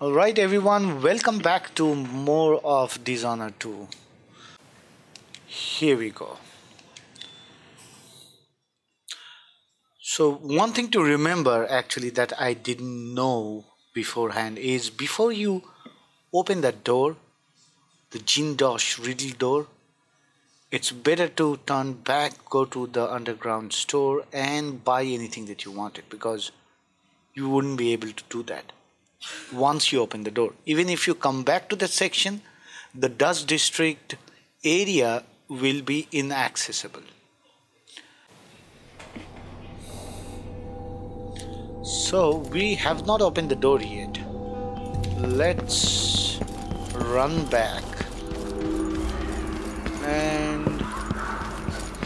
Alright everyone, welcome back to more of Dishonored 2. Here we go. So one thing to remember actually that I didn't know beforehand is before you open that door, the Jindosh riddle door, it's better to turn back, go to the underground store and buy anything that you wanted, because you wouldn't be able to do that once you open the door. Even if you come back to that section, the Dust District area will be inaccessible. So we have not opened the door yet. Let's run back and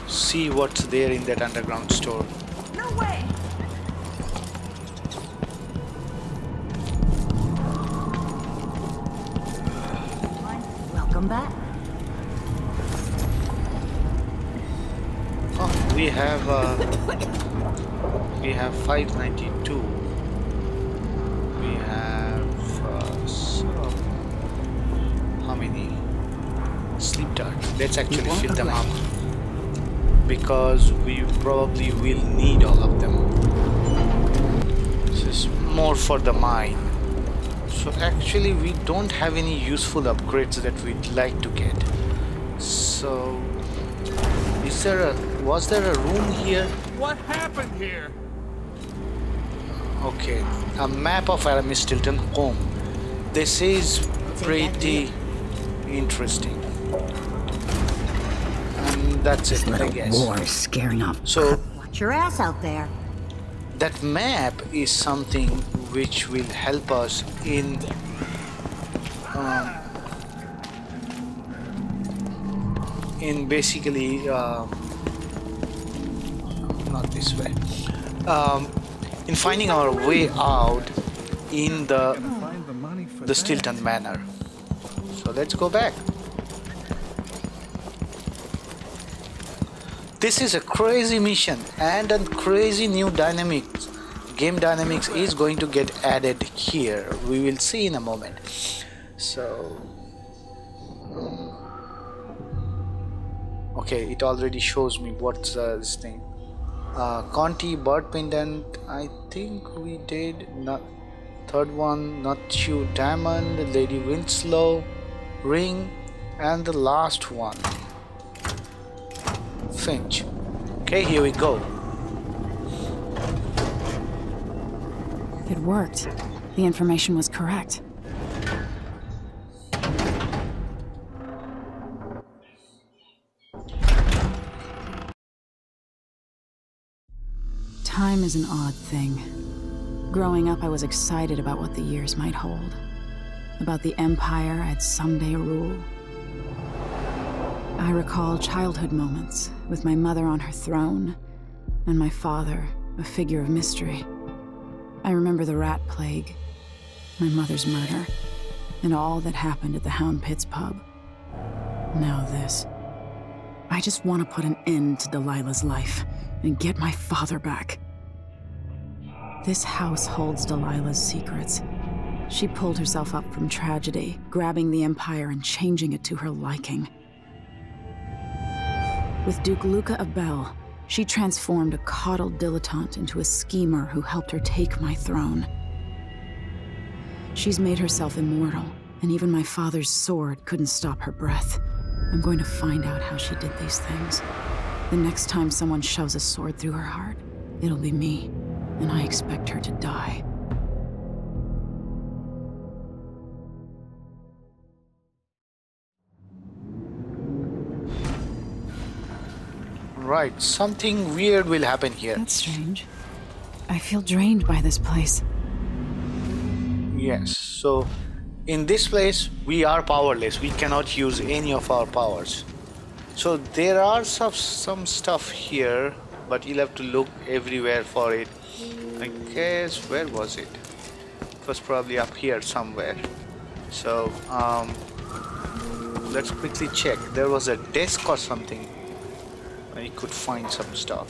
see what's there in that underground store. No way! Welcome back. Oh, we have 592. We have how many? Sleep dart. Let's actually fill them up, because we probably will need all of them. This is more for the mine. So actually we don't have any useful upgrades that we'd like to get. So was there a room here? What happened here? Okay, a map of Aramis Stilton home. This is pretty interesting. And that's it, I guess. War is scaring off. So Watch your ass out there. that map is something which will help us in basically not this way, in finding our way out in the Stilton Manor. So let's go back. This is a crazy mission and a crazy new dynamics. Game dynamics is going to get added here. We will see in a moment. So okay, it already shows me what's this thing. Conti bird pendant, I think we did. Not third one, not you diamond, Lady Winslow ring, and the last one, Finch. Okay, here we go. It worked. The information was correct. Time is an odd thing. Growing up, I was excited about what the years might hold. About the empire I'd someday rule. I recall childhood moments with my mother on her throne, and my father, a figure of mystery. I remember the rat plague, my mother's murder, and all that happened at the Hound Pits pub. Now this. I just want to put an end to Delilah's life and get my father back. This house holds Delilah's secrets. She pulled herself up from tragedy, grabbing the Empire and changing it to her liking. With Duke Luca of Bell, she transformed a coddled dilettante into a schemer who helped her take my throne. She's made herself immortal, and even my father's sword couldn't stop her breath. I'm going to find out how she did these things. The next time someone shoves a sword through her heart, it'll be me, and I expect her to die. Right, something weird will happen here. That's strange. I feel drained by this place. Yes, so in this place we are powerless. We cannot use any of our powers. So there are some stuff here, but you'll have to look everywhere for it. I guess, where was it? It was probably up here somewhere. So let's quickly check. There was a desk or something. I could find some stuff.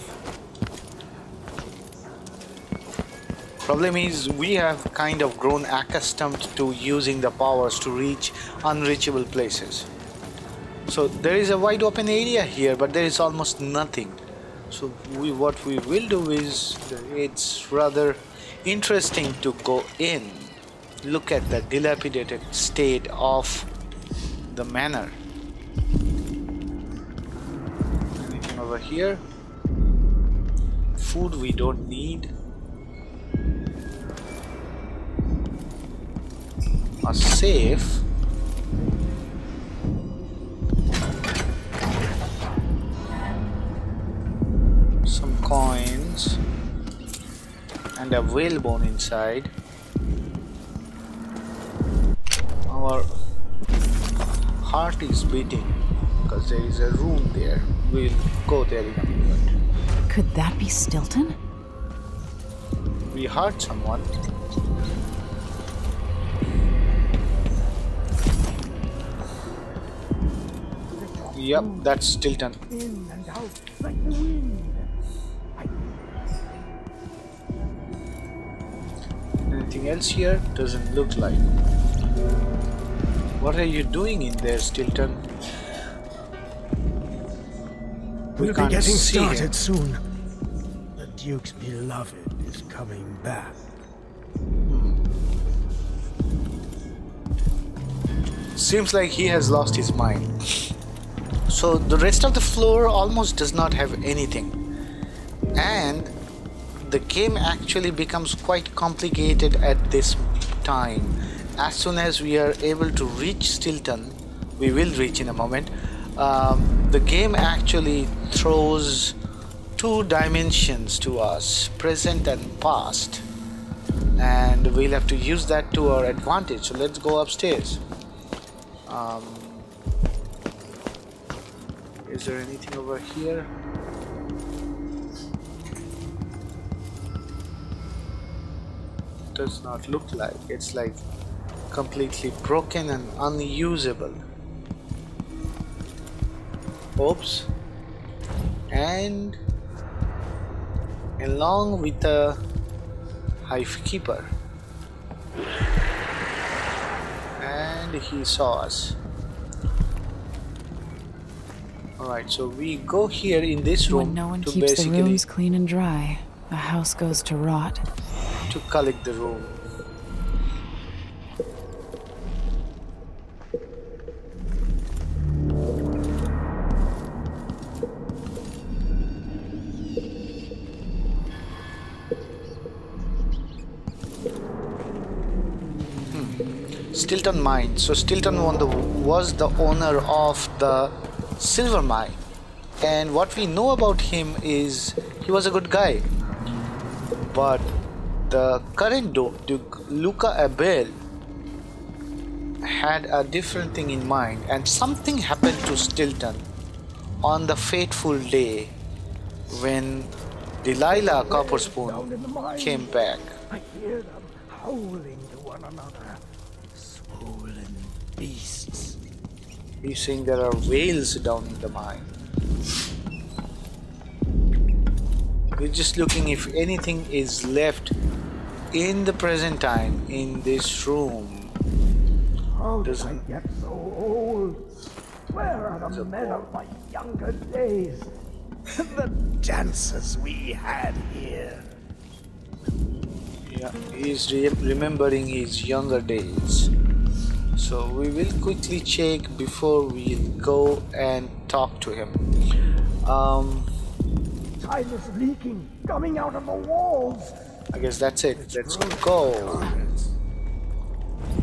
Problem is, we have kind of grown accustomed to using the powers to reach unreachable places. So there is a wide open area here, but there is almost nothing. So what we will do is, it's rather interesting to go in, look at the dilapidated state of the manor. Anything over here? Food we don't need. A safe. Some coins and a whalebone inside. Our heart is beating because there is a room there. We'll go there in a minute. Could that be Stilton? We heard someone. Yep, that's Stilton. In and out like the wind. Anything else here? Doesn't look like. What are you doing in there, Stilton? We'll be can't getting see him. started soon. The Duke's beloved is coming back. Seems like he has lost his mind. So the rest of the floor almost does not have anything. And the game actually becomes quite complicated at this time. As soon as we are able to reach Stilton, we will reach in a moment, the game actually throws two dimensions to us, present and past, and we'll have to use that to our advantage. So let's go upstairs. Is there anything over here? Does not look like. It's like completely broken and unusable. Oops. And along with the hive keeper, and he saw us. Alright, so we go here in this room When no one to keeps the basically rooms clean and dry, a house goes to rot. to collect the room. Stilton mine. So Stilton was the owner of the silver mine, and what we know about him is he was a good guy. But the current Duke, Luca Abel, had a different thing in mind, and something happened to Stilton on the fateful day when Delilah Copperspoon came back. I hear them howling to one another. Swollen beasts. He's saying there are whales down in the mine. We're just looking if anything is left in the present time in this room. How did I get so old? Where are the men of my younger days? The dances we had here. Yeah, he's remembering his younger days. So we will quickly check before we go and talk to him. Time is leaking, coming out of the walls. I guess that's it. Let's go.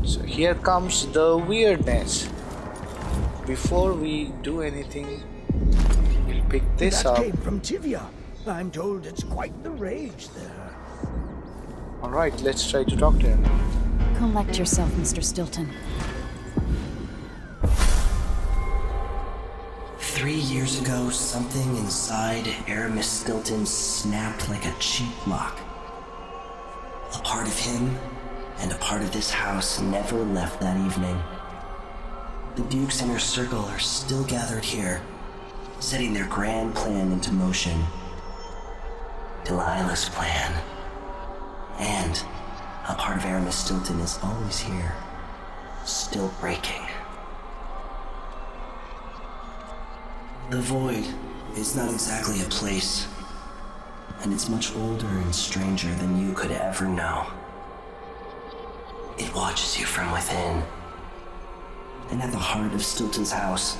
So here comes the weirdness. Before we do anything, we'll pick this That up. came from Tivia. I'm told it's quite the rage there. Alright, let's try to talk to him. Collect yourself, Mr. Stilton. 3 years ago, something inside Aramis Stilton snapped like a cheap lock. A part of him and a part of this house never left that evening. The Duke's inner circle are still gathered here, setting their grand plan into motion. Delilah's plan. And a part of Aramis Stilton is always here, still breaking. The void is not exactly a place, and it's much older and stranger than you could ever know. It watches you from within. And at the heart of Stilton's house,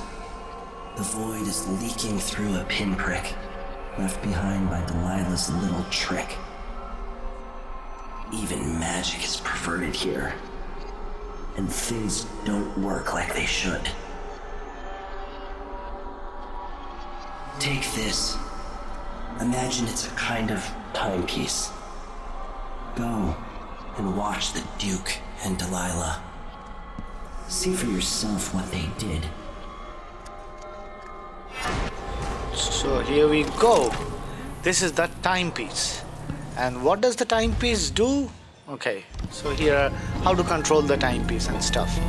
the void is leaking through a pinprick left behind by Delilah's little trick. Even magic is perverted here, and things don't work like they should. Take this. Imagine it's a kind of timepiece. Go and watch the Duke and Delilah. See for yourself what they did. So here we go. This is the timepiece. And what does the timepiece do? Okay, so here are how to control the timepiece and stuff.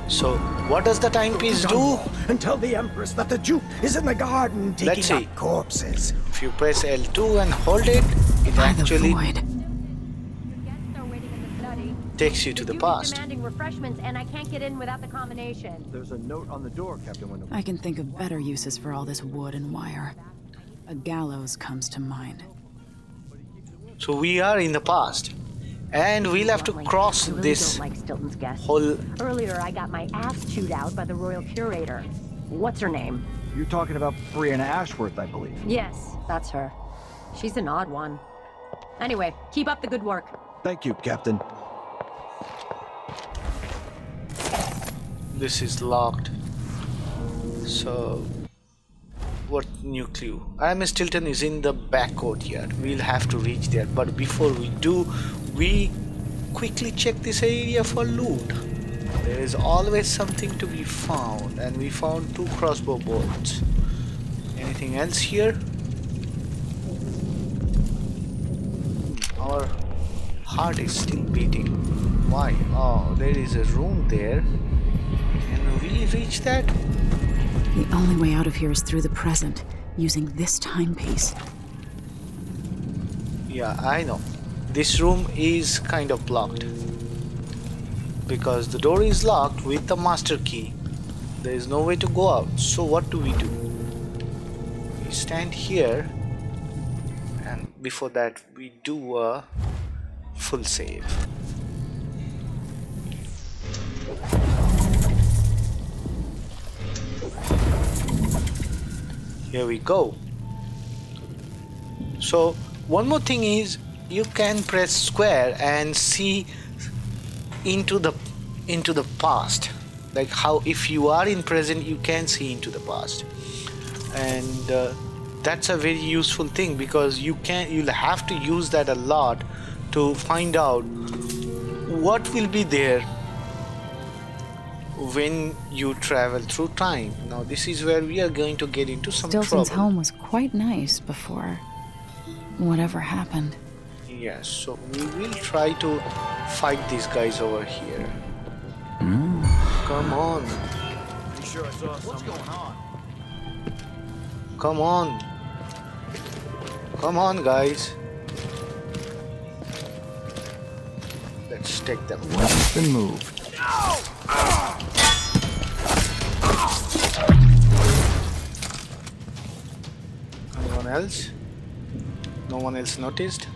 So what does the timepiece do? And tell the Empress that the Duke is in the garden Let's digging see. up corpses. If you press L2 and hold it, it By the actually void. Guests are waiting in the study. takes you to the Duke is past. demanding refreshments, and I can't get in without the combination. There's a note on the door, Captain Window. I can think of better uses for all this wood and wire. A gallows comes to mind. So we are in the past. And we'll have to cross I really this don't like Stilton's guests. whole... Earlier, I got my ass chewed out by the royal curator. What's her name? You're talking about Brianna Ashworth, I believe. Yes, that's her. She's an odd one. Anyway, keep up the good work. Thank you, Captain. This is locked. So... what new clue? Aramis Stilton is in the back courtyard. We'll have to reach there. But before we do, we quickly check this area for loot. There is always something to be found. And we found 2 crossbow bolts. Anything else here? Our heart is still beating. Why? Oh, there is a room there. Can we reach that? The only way out of here is through the present, using this timepiece. Yeah, I know. This room is kind of blocked. Because the door is locked with the master key. There is no way to go out. So what do? We stand here. And before that, we do a full save. Here we go. So one more thing is you can press square and see into the past, like how if you are in present you can see into the past, and that's a very useful thing because you'll have to use that a lot to find out what will be there when you travel through time. Now this is where we are going to get into some Stilton's trouble. home was quite nice before whatever happened. Yes, so we will try to fight these guys over here. Come on. You sure I saw what's going on? Come on. Come on, guys. Let's take them. Weapons been moved. Anyone else? No one else noticed?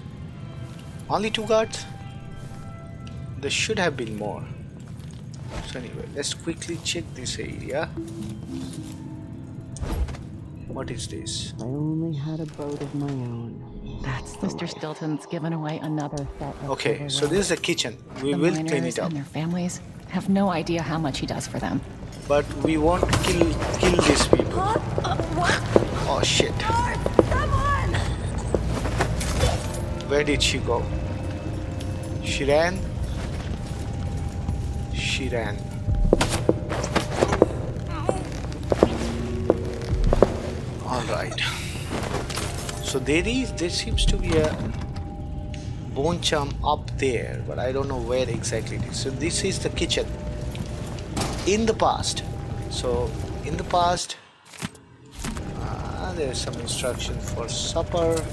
Only 2 guards? There should have been more. So anyway, let's quickly check this area. What is this? I only had a boat of my own. That's the Mr. Stilton's given away another set of Okay, so this is the kitchen. We the will clean miners it up. and their families have no idea how much he does for them. But we won't kill these people. Oh shit. Where did she go? She ran? She ran. Alright. So there seems to be a bone chum up there, but I don't know where exactly it is. So this is the kitchen. In the past. So in the past, there's some instruction for supper.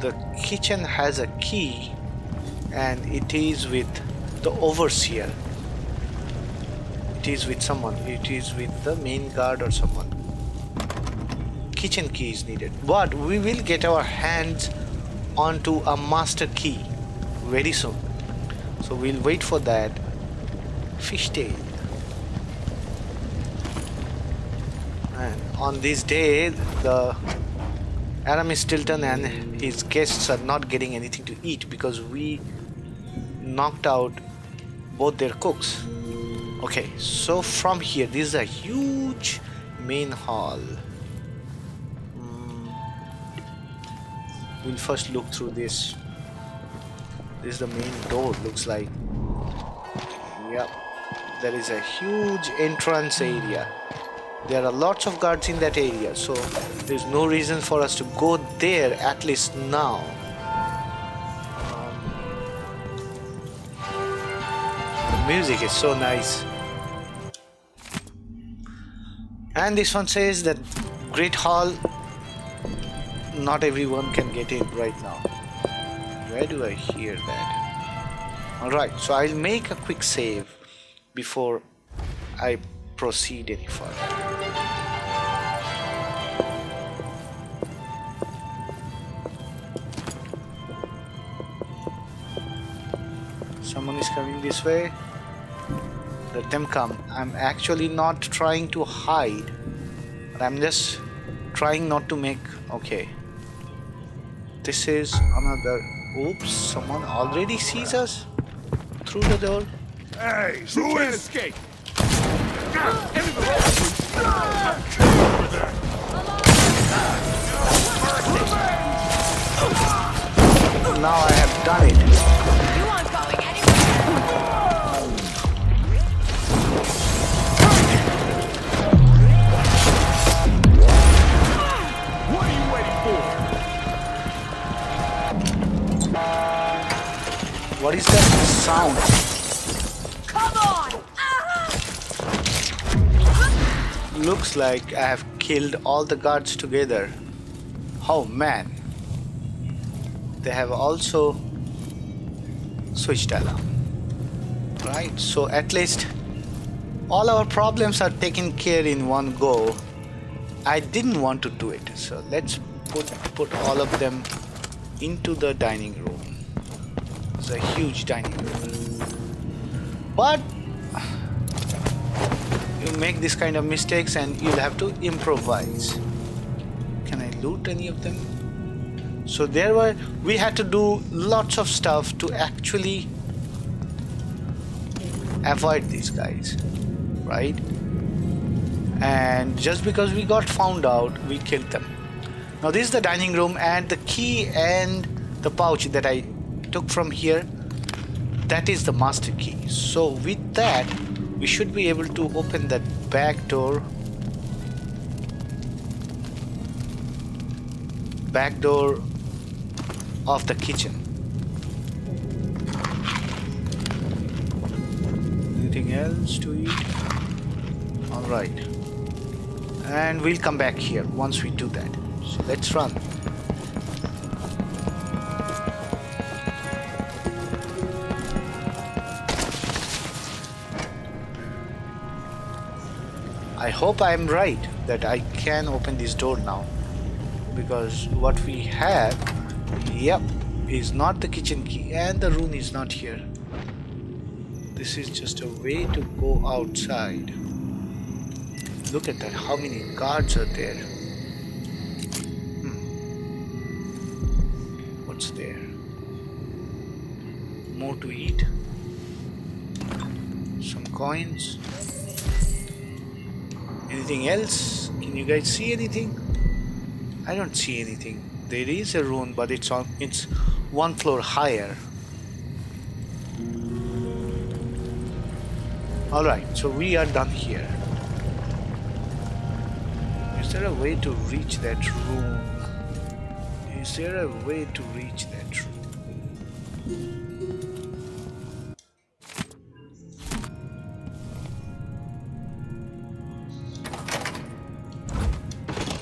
the kitchen has a key, and it is with the overseer. It is with someone. It is with the main guard or someone. Kitchen key is needed, but we will get our hands onto a master key very soon. So we'll wait for that. Fishtail. And on this day, the Aramis, Stilton and his guests are not getting anything to eat because we knocked out both their cooks. Okay, so from here, this is a huge main hall. We'll first look through this. This is the main door, looks like. Yep, there is a huge entrance area. There are lots of guards in that area, so there's no reason for us to go there, at least now. The music is so nice. And this one says that Great Hall, not everyone can get in right now. Where do I hear that? Alright, so I'll make a quick save before I proceed any further. Someone is coming this way. Let them come. I'm actually not trying to hide, but I'm just trying not to make... Okay. This is another... Oops, someone already sees us through the door. Hey, who is escape? Now I have done it. You aren't going anywhere. What are you waiting for? What is that sound? Come on! Looks like I have killed all the guards together. Oh man. They have also switched alarm. Right, so at least all our problems are taken care in one go. I didn't want to do it, so let's put all of them into the dining room. It's a huge dining room. But you make this kind of mistakes and you'll have to improvise. Can I loot any of them? So we had to do lots of stuff to actually avoid these guys, right? And just because we got found out, we killed them. Now this is the dining room, and the key and the pouch that I took from here, that is the master key. So with that, we should be able to open that back door. Of the kitchen. Anything else to eat? Alright. And we'll come back here once we do that. So let's run. I hope I'm right that I can open this door now, because what we have, yep, is not the kitchen key, and the rune is not here. This is just a way to go outside. Look at that, how many guards are there? What's there? More to eat. Some coins. Anything else? Can you guys see anything? I don't see anything. There is a rune, but it's one floor higher. Alright, so we are done here. Is there a way to reach that room? Is there a way to reach that room?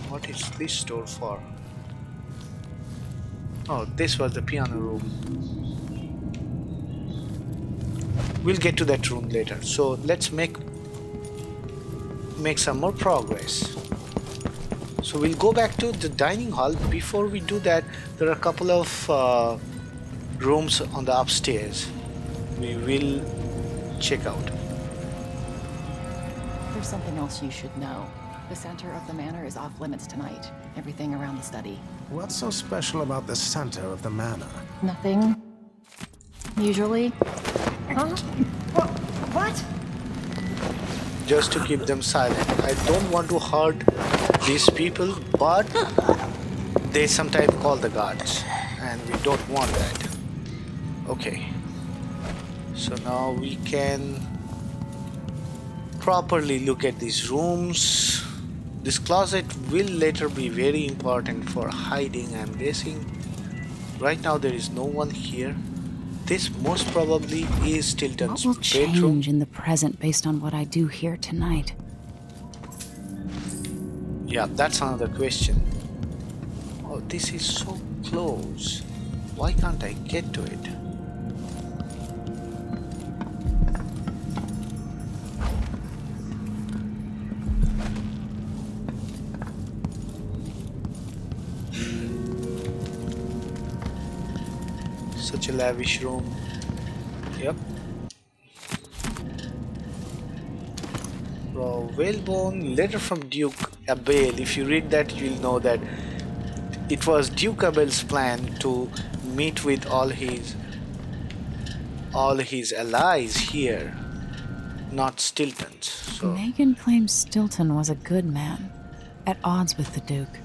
What is this door for? Oh, this was the piano room. We'll get to that room later. So let's make some more progress. So we'll go back to the dining hall. Before we do that, there are a couple of rooms on the upstairs. We will check out. There's something else you should know. The center of the manor is off limits tonight. Everything around the study. What's so special about the center of the manor? Nothing. Usually. Huh? What? Just to keep them silent. I don't want to hurt these people, but they sometimes call the guards, and we don't want that. Okay. So now we can properly look at these rooms. This closet will later be very important for hiding, I'm guessing. Right now there is no one here. This most probably is Stilton's What will bedroom. change in the present based on what I do here tonight? Yeah, that's another question. Oh, this is so close. Why can't I get to it? Such a lavish room. Yep. Whalebone, letter from Duke Abel. If you read that, you'll know that it was Duke Abel's plan to meet with all his allies here, not Stilton's. So Megan claims Stilton was a good man, at odds with the Duke.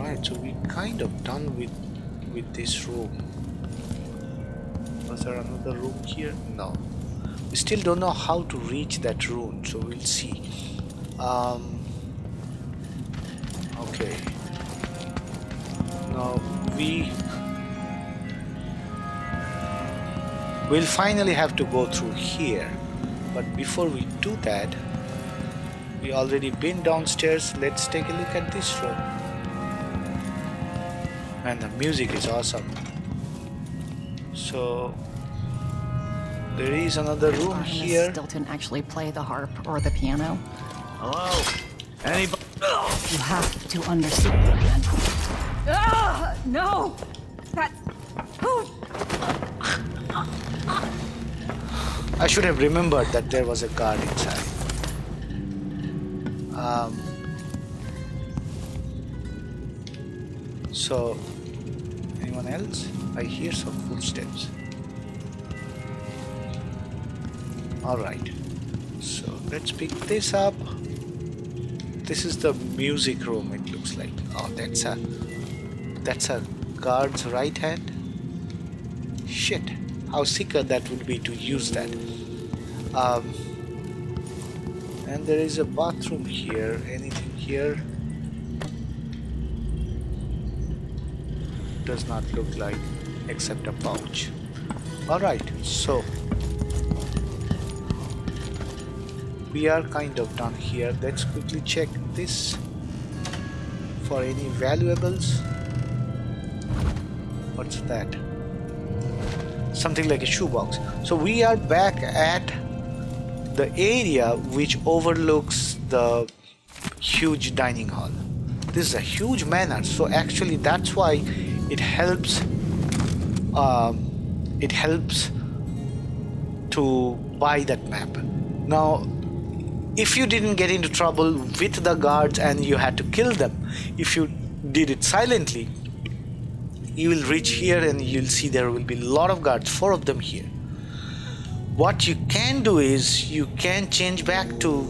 right, so we kind of done with this room. Was there another room here? No. We still don't know how to reach that room, so we'll see. Okay. Now we'll finally have to go through here, but before we do that, we already been downstairs. Let's take a look at this room. And the music is awesome. So there is another room Does here. Stilton actually play the harp or the piano? Hello? Anybody? You have to understand. No! That's... I should have remembered that there was a guard inside. So, anyone else? I hear some footsteps. Alright, so let's pick this up. This is the music room, it looks like. Oh, that's a guard's right hand. Shit, how sicker that would be to use that. And there is a bathroom here. Anything here? Does not look like, except a pouch. Alright, so we are kind of done here. Let's quickly check this for any valuables. What's that? Something like a shoebox. So we are back at the area which overlooks the huge dining hall. This is a huge manor, so actually that's why it helps to buy that map. Now if you didn't get into trouble with the guards and you had to kill them, if you did it silently, you will reach here and you'll see there will be a lot of guards, 4 of them here. What you can do is you can change back to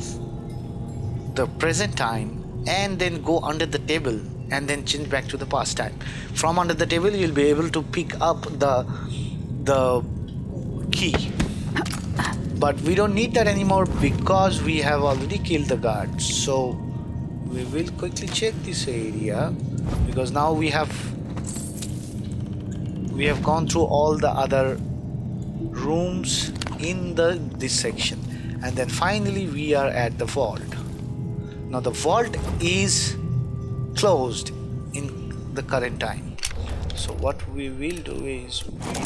the present time and then go under the table and then change back to the past time. From under the table you'll be able to pick up the key. But we don't need that anymore because we have already killed the guards. So we will quickly check this area because now we have gone through all the other rooms in this section, and then finally we are at the vault. Now the vault is closed in the current time. So what we will do is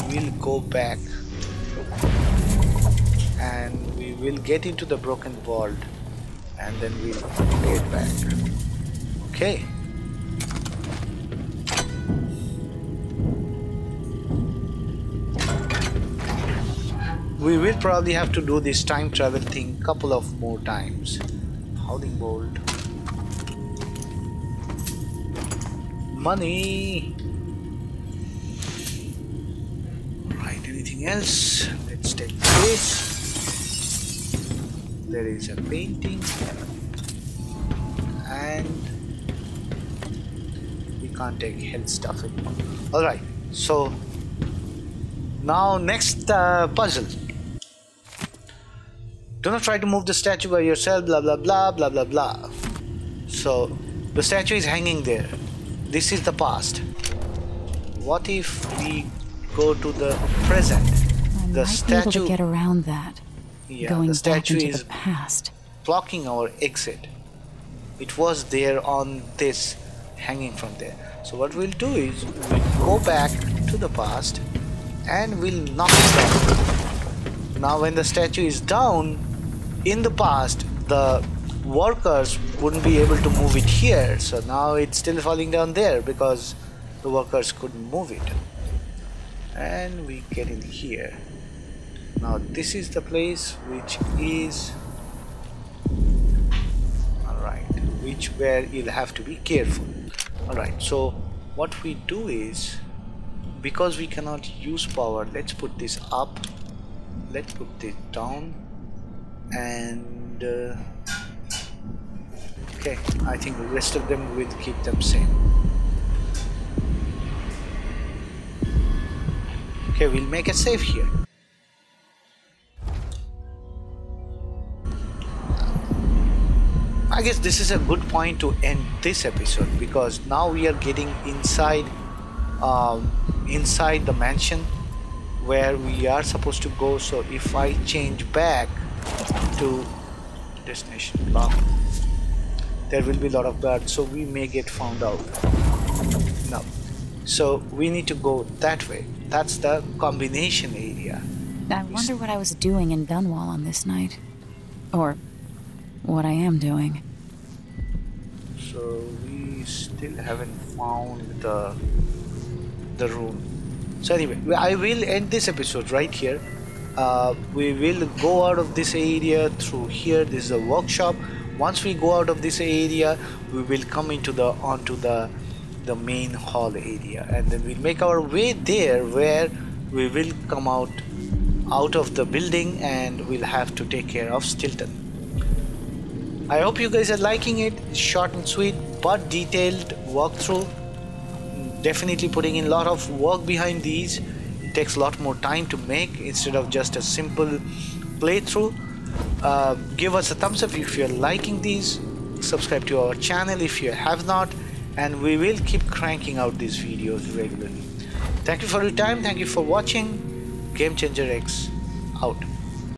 we will go back and we will get into the broken vault and then we'll get back. Okay. We will probably have to do this time travel thing couple of more times. Howling bolt. Money. Right, anything else? Let's take this. There is a painting. And we can't take health stuff anymore. Alright, so now next puzzle. Do not try to move the statue by yourself, blah blah blah blah blah blah. So the statue is hanging there. This is the past. What if we go to the present? The statue be able to get around that. Yeah, going the statue back into is the past. blocking our exit. It was there on this, hanging from there. So what we'll do is we'll go back to the past and we'll knock it down. Now when the statue is down in the past, the workers wouldn't be able to move it here. So now it's still falling down there because the workers couldn't move it. And we get in here. Now this is the place which is where you'll have to be careful. Alright, so what we do is, because we cannot use power, let's put this up, let's put this down, and okay, I think the rest of them will keep them same. Okay, we'll make a save here. I guess this is a good point to end this episode, because now we are getting inside inside the mansion where we are supposed to go. So if I change back to destination block, there will be a lot of guards, so we may get found out. No, so we need to go that way. That's the combination area. I wonder what I was doing in Dunwall on this night, or what I am doing. So we still haven't found the room. So anyway, I will end this episode right here. We will go out of this area through here. This is a workshop. Once we go out of this area, we will come into onto the main hall area, and then we'll make our way there, where we will come out of the building and we'll have to take care of Stilton. I hope you guys are liking it. It's short and sweet but detailed walkthrough. Definitely putting in a lot of work behind these. It takes a lot more time to make instead of just a simple playthrough. Give us a thumbs up if you're liking these. Subscribe to our channel if you have not, and we will keep cranking out these videos regularly. Thank you for your time. Thank you for watching. Game Changer X out.